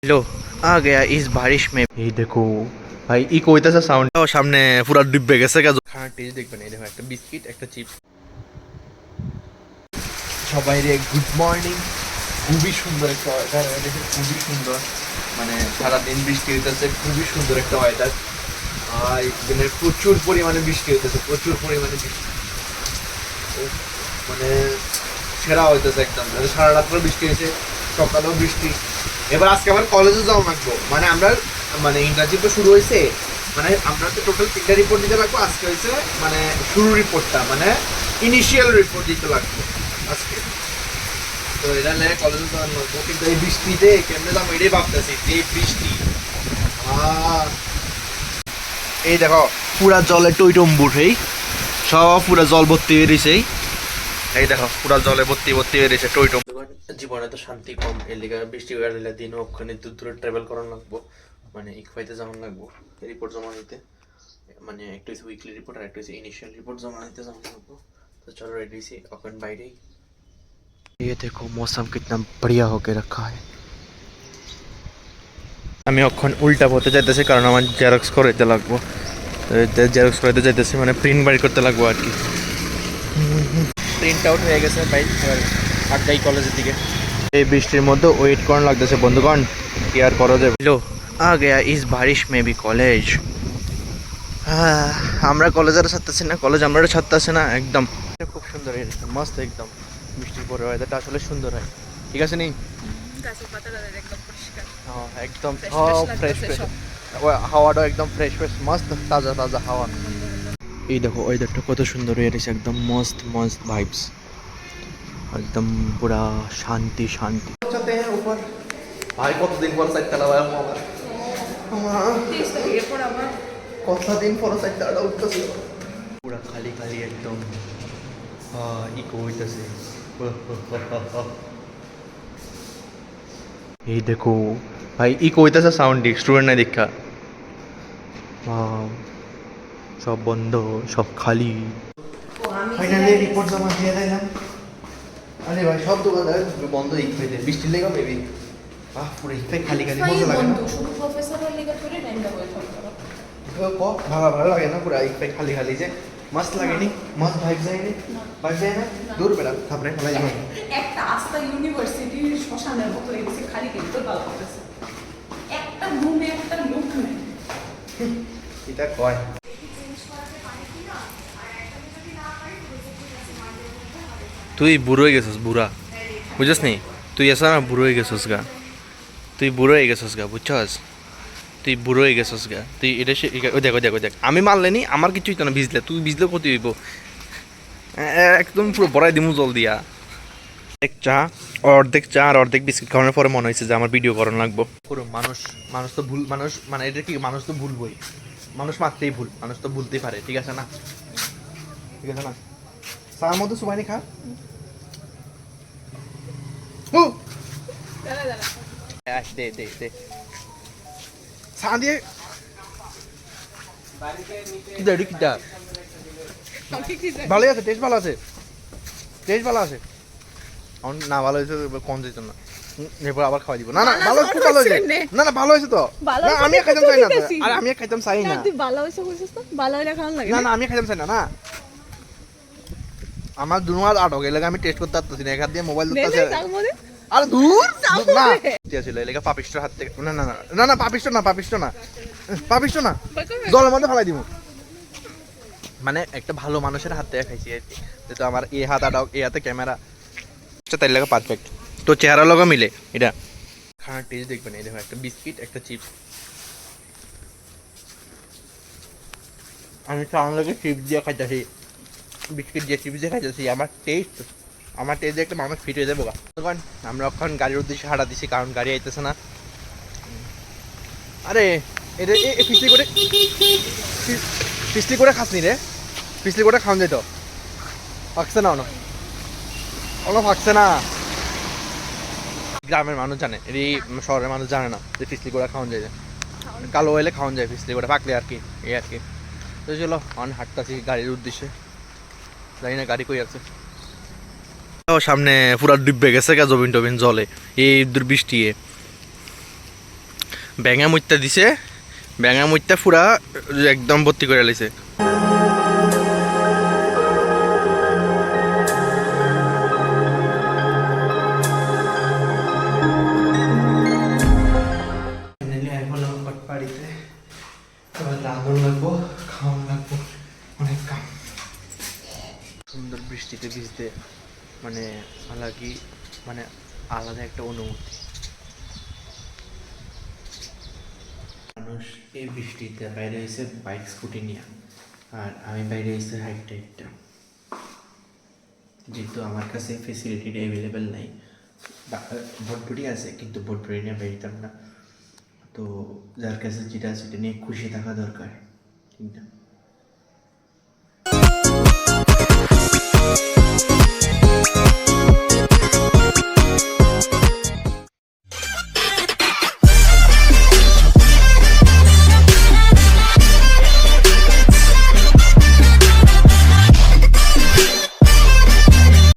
लो आ गया इस बारिश में। ये देखो ভাই ই কইতাছে সাউন্ড সামনে পুরো ডুবে গেছে গা। খানা টেস্ট দেখবেন, এই দেখো একটা বিস্কিট একটা চিপস। সবাই রে গুড মর্নিং। খুবই সুন্দর একটা ওয়েদার, দেখে খুবই সুন্দর। মানে সারাদিন বৃষ্টি হইতেছে, খুবই সুন্দর একটা ওয়েদার। আর এখানে প্রচুর পরিমাণে বৃষ্টি হইতেছে, প্রচুর পরিমাণে বৃষ্টি। মানে সেরা হইতেছে একদম। সারা রাত্রে বৃষ্টি হয়েছে, সকালেও বৃষ্টি। এবার আজকে আবার কলেজে যাওয়া লাগবো। মানে আমরা মানে ইন্টার্নশিপ তো শুরু হয়েছে। মানে আমরা তো টোটাল 3টা রিপোর্ট দিতে লাগবো। আজকে হয়েছে মানে শুরু রিপোর্টটা, মানে ইনিশিয়াল রিপোর্ট দিতে লাগবো আজকে। তো এটা নিয়ে কলেজে যাওয়া লাগবো, কিন্তু এই বৃষ্টিতে কেমনে যাবো এটাই ভাবতেছি। যে বৃষ্টি, এই দেখো পুরা জলে টইটম্বুর, এই সব পুরা জল ভর্তি হয়ে রয়েছে। এই দেখো পুরা জলে ভর্তি ভর্তি হয়ে রয়েছে টইটম। জীবনে তো শান্তি কম, এর লিগে বৃষ্টি হয়ে গেলে দিনও ওখানে দূর দূরে ট্রাভেল করানো লাগবো। মানে ইকফাইতে যেমন লাগবো রিপোর্ট জমা দিতে। মানে একটা হচ্ছে উইকলি রিপোর্ট আর একটা হচ্ছে ইনিশিয়াল রিপোর্ট জমা দিতে যেমন লাগবো। তো চলো রেডি হয়েছি, এখন বাইরেই। ये देखो मौसम कितना बढ़िया होके रखा है। আমি এখন উল্টা পথে যাইতেছি, কারণ আমার জেরক্স করাইতে লাগবো। জেরক্স করাইতে যাইতেছি, মানে প্রিন্ট বাড়ি করতে লাগবো আর কি। প্রিন্ট আউট হয়ে গেছে ভাই, আর যাই কলেজের দিকে। এই বৃষ্টির মধ্যে ওয়েট করানো লাগতেছে বন্ধুগণ, কি আর করা যাবে। লো আ গয়া ইস বারিশ মে ভি কলেজ। আমরা কলেজ আর ছাড়তেছি না, কলেজ আমরা ছাড়তেছি না একদম। খুব সুন্দর মস্ত একদম। বৃষ্টির পরে ওয়েদারটা আসলে সুন্দর হয়, ঠিক আছে নি? হ্যাঁ একদম সব ফ্রেশ ফ্রেশ, হাওয়াটাও একদম ফ্রেশ ফ্রেশ, মস্ত তাজা তাজা হাওয়া। এই দেখো ওয়েদারটা কত সুন্দর হয়ে গেছে, একদম মস্ত মস্ত ভাইবস, একদম পুরা শান্তি শান্তি। चलते हैं ऊपर। भाई কতদিন পর সাইড চালাবো আমার, কতদিন পর সাইড চালাটা উঠতেছে। পুরা খালি খালি একদম ইকো হইতেছে। এই দেখো ভাই ইকো হইতেছে সাউন্ড, স্টুডেন্ট নাই দেখা। সব বন্ধ, সব খালি। ফাইনালি রিপোর্ট জমা দিয়ে দিলাম। আরে ভাই সব দোকানদার বন্ধ, ইকফাইতে বৃষ্টির লেগে মেবি। পুরো ইকফাই খালি খালি মজা লাগে না। শুধু প্রফেসরের লেগে করে নাইন্দা বই ফোন করো। ভালো ভালো লাগে না, পুরো ইকফাই খালি খালি যে মস্ত লাগেনি, মস্ত ভাইব যায়নি, ভাইব যায় না। দূর বেড়া থাপড়ে ফেলাই যাবে। একটা আস্তা ইউনিভার্সিটির শ্মশানের মতো এসে খালি কিন্তু ভালো করতেছে। একটা রুমে একটা লোক নেই। এটা কয় তুই বুড়ো হয়ে গেছিস, বুড়া বুঝছিস নি? তুই এসা না বুড়ো হয়ে গেছিস গা, তুই বুড়ো হয়ে গেছিস গা, বুঝছস? তুই বুড়ো হয়ে গেছিস গা। তুই এটা সে দেখো দেখো দেখ, আমি মারলেনি আমার কিছুই তো না, ভিজলে তুই ভিজলে ক্ষতি হইব একদম, পুরো বড়াই দিমু জল দিয়া। এক চা, অর্ধেক চা আর অর্ধেক বিস্কিট খাওয়ানোর পরে মনে হয়েছে যে আমার ভিডিও করানো লাগবো। পুরো মানুষ মানুষ তো ভুল, মানুষ মানে এটা কি, মানুষ তো ভুলবই, মানুষ মাত্রেই ভুল, মানুষ তো ভুলতেই পারে, ঠিক আছে না? ঠিক আছে না? চার মধ্যে সুবাইনি খা। দে দে দে চা দিয়ে কিটা কিটা ভালোই আছে, টেস্ট ভালো আছে, টেস্ট ভালো আছে। না ভালো হয়েছে কম যেত না, এরপর আবার খাওয়া দিব। না না ভালো, খুব ভালো হয়েছে। না না ভালো হয়েছে তো, না আমি খাইতাম চাই না, আর আমি খাইতাম চাই না। তুই ভালো হইছে কইছিস তো, ভালো হইলে খাওয়ান লাগে না না আমি খাইতাম চাই না। না আমার দুনুয়ার আটক এলাকা, আমি টেস্ট করতে পারতেছি না, এক হাত দিয়ে মোবাইল ধরতেছে। আরে দূর না ছিল এলাকা পাপিষ্টর হাত থেকে। না না না না পাপিষ্ট না, পাপিষ্ট না, পাপিষ্ট না, জলের মধ্যে ফেলাই দিব। মানে একটা ভালো মানুষের হাত থেকে খাইছি আর কি, যেহেতু আমার এই হাত আটক, এই হাতে ক্যামেরা, তাই লাগা পারফেক্ট, তো চেহারা লগা মিলে এটা। খানার টেস্ট দেখবেন, এই দেখো একটা বিস্কিট একটা চিপস। আমি সামনে লোকে চিপস দিয়ে খাইতেছি, বিস্কিট দিয়ে চিপস দিয়ে খাইতেছি। আমার টেস্ট দিয়ে একটা মানুষ ফিট হয়ে যাবো। আমরা এখন গাড়ির উদ্দেশ্যে হাঁটা দিছি, কারণ গাড়ি আইতেছে না। আরে এটা পিছলি করে খাসনি রে, পিছলি করে খাওয়ান যেত, ফাঁকছে না অনেক ফাঁকছে না। গ্রামের মানুষ জানে, এই শহরের মানুষ জানে না যে পিছলি করে খাওয়ান যায়, কালো হইলে খাওয়ান যায়, পিছলি করে পাকলে আর কি, এই আর কি। তো চলো অন হাঁটতেছি গাড়ির উদ্দেশ্যে, জানি না গাড়ি কই আছে। সামনে পুরা ডুবে গেছে গা, জবিন টবিন জলে এই বৃষ্টি। ব্যাঙা মুইত্যা দিছে, ব্যাঙা মুইত্যা পুরা একদম ভর্তি করে লাইছে। বাড়িতে এবার রাঁধন লাগবো, খাওয়ান লাগবো, অনেক কাম। সুন্দর বৃষ্টিতে ভিজতে মানে আলাগি, মানে আলাদা একটা অনুভূতি। মানুষ এই বৃষ্টিতে বাইরে এসে বাইক স্কুটি নিয়ে, আর আমি বাইরে এসে হাইটটা একটা, যেহেতু আমার কাছে ফেসিলিটিটা অ্যাভেলেবেল নাই, ভটভটি আছে কিন্তু ভটভটি নিয়ে বেরোতাম না। তো যার কাছে যেটা আছে সেটা নিয়ে খুশি থাকা দরকার, ঠিক না?